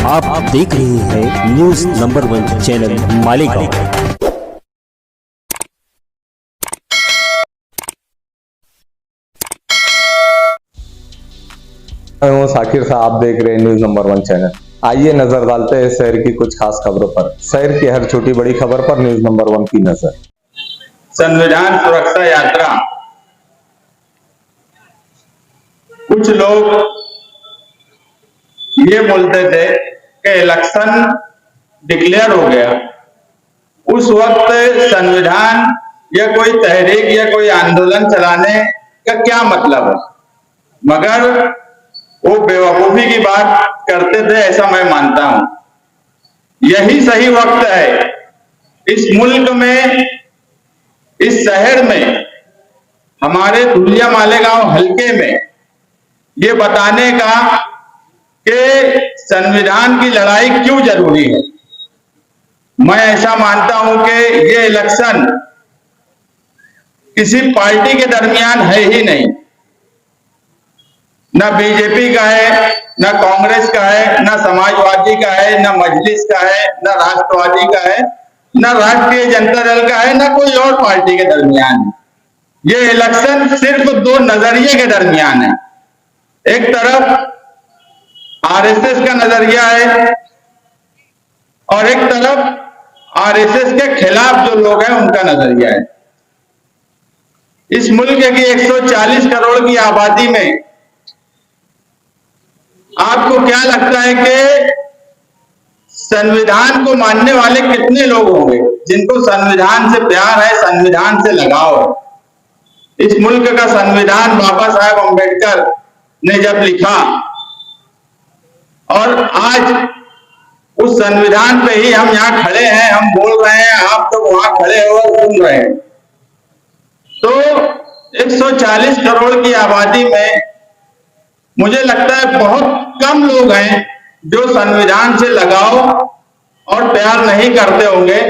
आप देख रहे हैं न्यूज नंबर 1 चैनल मालेगांव। मैं साकिर साहब, आप देख रहे हैं न्यूज नंबर 1 चैनल। आइए नजर डालते हैं शहर की कुछ खास खबरों पर। शहर की हर छोटी बड़ी खबर पर न्यूज नंबर 1 की नजर। संविधान सुरक्षा यात्रा। कुछ लोग ये बोलते थे कि इलेक्शन डिक्लेयर हो गया, उस वक्त संविधान या कोई तहरीक या कोई आंदोलन चलाने का क्या मतलब है, मगर वो बेवकूफी की बात करते थे, ऐसा मैं मानता हूं। यही सही वक्त है इस मुल्क में, इस शहर में, हमारे धुलिया मालेगांव हलके में ये बताने का कि संविधान की लड़ाई क्यों जरूरी है। मैं ऐसा मानता हूं कि ये इलेक्शन किसी पार्टी के दरमियान है ही नहीं, ना बीजेपी का है, ना कांग्रेस का है, ना समाजवादी का है, ना मजलिस का है, ना राष्ट्रवादी का है, ना राष्ट्रीय जनता दल का है, ना कोई और पार्टी के दरमियान है। ये इलेक्शन सिर्फ दो नजरिए के दरमियान है। एक तरफ आरएसएस का नजरिया है और एक तरफ आरएसएस के खिलाफ जो लोग हैं उनका नजरिया है। इस मुल्क की 140 करोड़ की आबादी में आपको क्या लगता है कि संविधान को मानने वाले कितने लोग होंगे जिनको संविधान से प्यार है, संविधान से लगाव है। इस मुल्क का संविधान बाबा साहेब अम्बेडकर ने जब लिखा और आज उस संविधान पे ही हम यहाँ खड़े हैं, हम बोल रहे हैं, आप तो वहां खड़े हो और सुन रहे हैं, तो 140 करोड़ की आबादी में मुझे लगता है बहुत कम लोग हैं जो संविधान से लगाव और प्यार नहीं करते होंगे,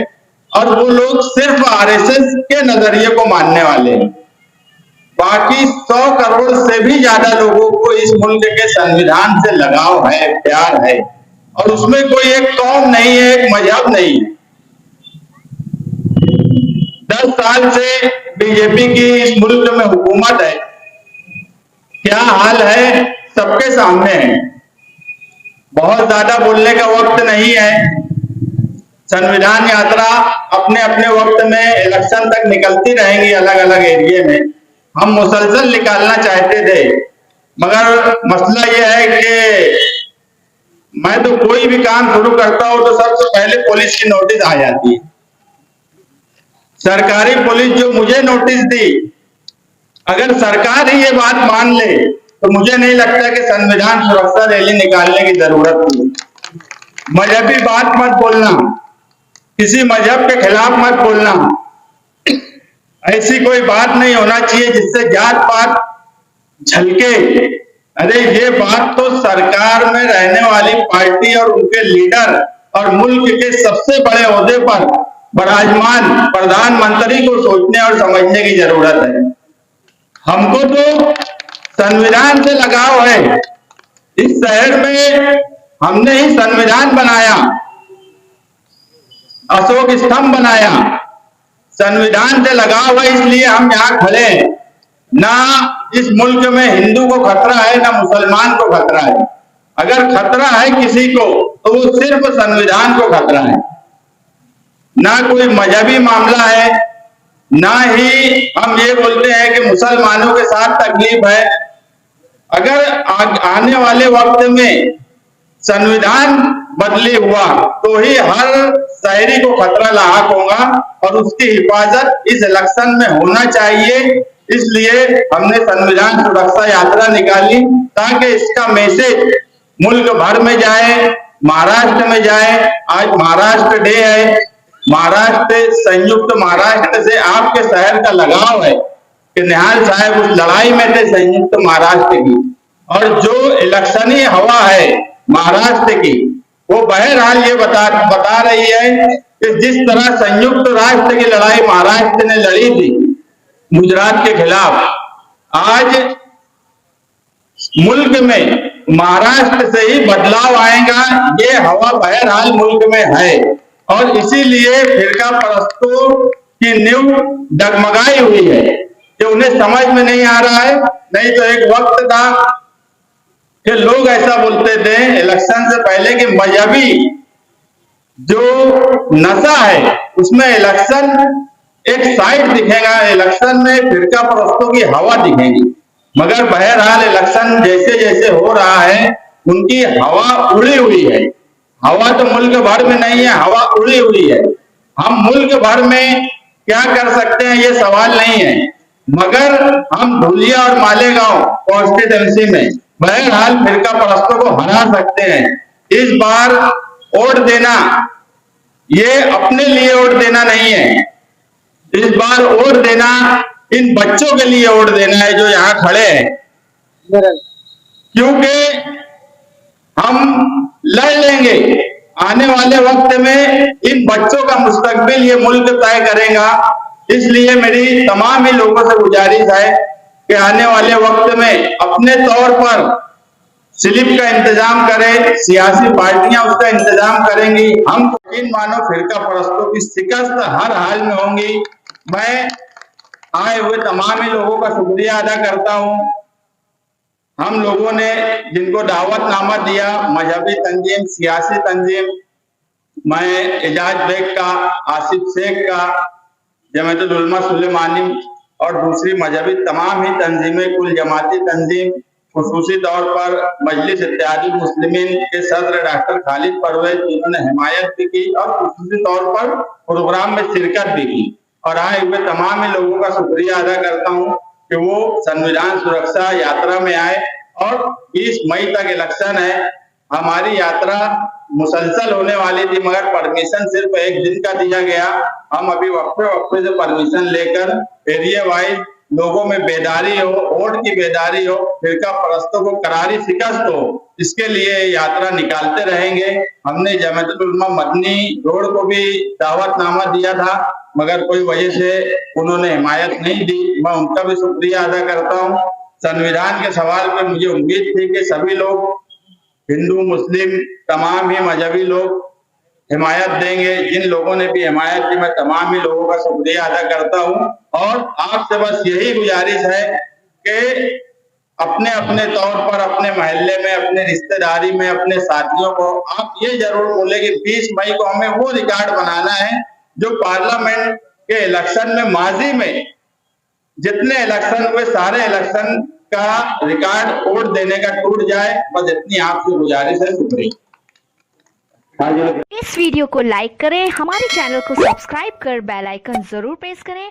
और वो लोग सिर्फ आरएसएस के नजरिए को मानने वाले हैं। बाकी 100 करोड़ से भी ज्यादा लोगों को इस मुल्क के संविधान से लगाव है, प्यार है, और उसमें कोई एक कौम नहीं है, एक मजहब नहीं है। 10 साल से बीजेपी की इस मुल्क में हुकूमत है, क्या हाल है सबके सामने है। बहुत ज्यादा बोलने का वक्त नहीं है। संविधान यात्रा अपने अपने वक्त में इलेक्शन तक निकलती रहेंगी अलग अलग एरिया में। हम मुसलसल निकालना चाहते थे, मगर मसला यह है कि मैं तो कोई भी काम शुरू करता हूं तो सबसे पहले पुलिस की नोटिस आ जाती है। सरकारी पुलिस जो मुझे नोटिस दी, अगर सरकार ही ये बात मान ले तो मुझे नहीं लगता कि संविधान सुरक्षा रैली निकालने की जरूरत थी। मजहबी बात मत बोलना, किसी मजहब के खिलाफ मत बोलना, ऐसी कोई बात नहीं होना चाहिए जिससे जात पात झलके। अरे ये बात तो सरकार में रहने वाली पार्टी और उनके लीडर और मुल्क के सबसे बड़े ओहदे पर विराजमान प्रधानमंत्री को सोचने और समझने की जरूरत है। हमको तो संविधान से लगाव है। इस शहर में हमने ही संविधान बनाया, अशोक स्तंभ बनाया, संविधान से लगाव है, इसलिए हम यहाँ खड़े हैं। ना इस मुल्क में हिंदू को खतरा है, ना मुसलमान को खतरा है। अगर खतरा है किसी को तो वो सिर्फ संविधान को खतरा है। ना कोई मजहबी मामला है, ना ही हम ये बोलते हैं कि मुसलमानों के साथ तकलीफ है। अगर आने वाले वक्त में संविधान बदली हुआ तो ही हर शहरी को खतरा लाहक होगा और उसकी हिफाजत इस इलेक्शन में होना चाहिए। इसलिए हमने संविधान सुरक्षा यात्रा निकाली ताकि इसका मैसेज मुल्क भर में जाए, महाराष्ट्र में जाए। आज महाराष्ट्र डे है। महाराष्ट्र, संयुक्त महाराष्ट्र से आपके शहर का लगाव है कि निहाल साहब उस लड़ाई में थे संयुक्त महाराष्ट्र की, और जो इलेक्शनी हवा है महाराष्ट्र की वो बहरहाल ये बता रही है कि जिस तरह संयुक्त राष्ट्र की लड़ाई महाराष्ट्र ने लड़ी थी गुजरात के खिलाफ, आज मुल्क में महाराष्ट्र से ही बदलाव आएगा, ये हवा बहरहाल मुल्क में है। और इसीलिए फिरका परस्तों की नींव डगमगाई हुई है, कि उन्हें समझ में नहीं आ रहा है। नहीं तो एक वक्त था कि लोग ऐसा बोलते थे इलेक्शन से पहले कि मजहबी जो नशा है उसमें इलेक्शन एक साइड दिखेगा, इलेक्शन में फिरका परस्तों की हवा दिखेगी। मगर बहरहाल इलेक्शन जैसे जैसे हो रहा है उनकी हवा उड़ी हुई है। हवा तो मुल्क भर में नहीं है, हवा उड़ी हुई है। हम मुल्क भर में क्या कर सकते हैं ये सवाल नहीं है, मगर हम धुलिया और मालेगांव कॉन्स्टिट्यूंसी में बहरहाल फिरका परस्तों को हरा सकते हैं। इस बार वोट देना ये अपने लिए वोट देना नहीं है, इस बार वोट देना इन बच्चों के लिए वोट देना है जो यहाँ खड़े हैं। क्योंकि हम लड़ लेंगे, आने वाले वक्त में इन बच्चों का मुस्तकबिल ये मुल्क तय करेगा। इसलिए मेरी तमाम ही लोगों से गुजारिश है कि आने वाले वक्त में अपने तौर पर स्लिप का इंतजाम करें, सियासी पार्टियां उसका इंतजाम करेंगी। हम इन मानो फिरका परस्तों की शिकस्त हर हाल में होंगी। मैं आए हुए तमाम ही लोगों का शुक्रिया अदा करता हूं। हम लोगों ने जिनको दावतनामा दिया, मजहबी तंजीम, सियासी तंजीम, मैं एजाज बेग का, आसिफ शेख का, जमातुल उलमा सुलेमानी और दूसरी मजहबी तमाम ही तंजीमें, कुल जमाती तंजीम, खुसूसी तौर पर मजलिस इत्तेहादुल मुस्लिमीन के सदर डॉक्टर खालिद परवेज जिन्होंने हिमायत भी की और खुसूसी तौर पर प्रोग्राम में शिरकत भी की। और आए हुए तमाम ही लोगों का शुक्रिया अदा करता हूं कि वो संविधान सुरक्षा यात्रा में आए। और 20 मई तक इलेक्शन है, हमारी यात्रा मुसलसल होने वाली थी मगर परमिशन सिर्फ एक दिन का दिया गया। हम अभी वक्फे से परमिशन लेकर एरिया वाइज लोगों में बेदारी हो, वोट की बेदारी हो, फिरका परस्तों को करारी शिकस्त हो, इसके लिए यात्रा निकालते रहेंगे। हमने जमातुल उलमा मदनी रोड को भी दावतनामा दिया था मगर कोई वजह से उन्होंने हिमायत नहीं दी, मैं उनका भी शुक्रिया अदा करता हूँ। संविधान के सवाल पर मुझे उम्मीद थी कि सभी लोग, हिंदू मुस्लिम तमाम ही मजहबी लोग हिमायत देंगे। जिन लोगों ने भी हिमायत की मैं तमाम ही लोगों का शुक्रिया अदा करता हूं। और आपसे बस यही गुजारिश है कि अपने अपने तौर पर, अपने मोहल्ले में, अपने रिश्तेदारी में, अपने साथियों को आप ये जरूर बोले कि 20 मई को हमें वो रिकॉर्ड बनाना है जो पार्लियामेंट के इलेक्शन में, माजी में जितने इलेक्शन हुए सारे इलेक्शन का रिकॉर्ड वोट देने का टूट जाए। बस इतनी आपसे गुजारिश है। शुक्रिया। इस वीडियो को लाइक करें, हमारे चैनल को सब्सक्राइब कर बेल आइकन जरूर प्रेस करें।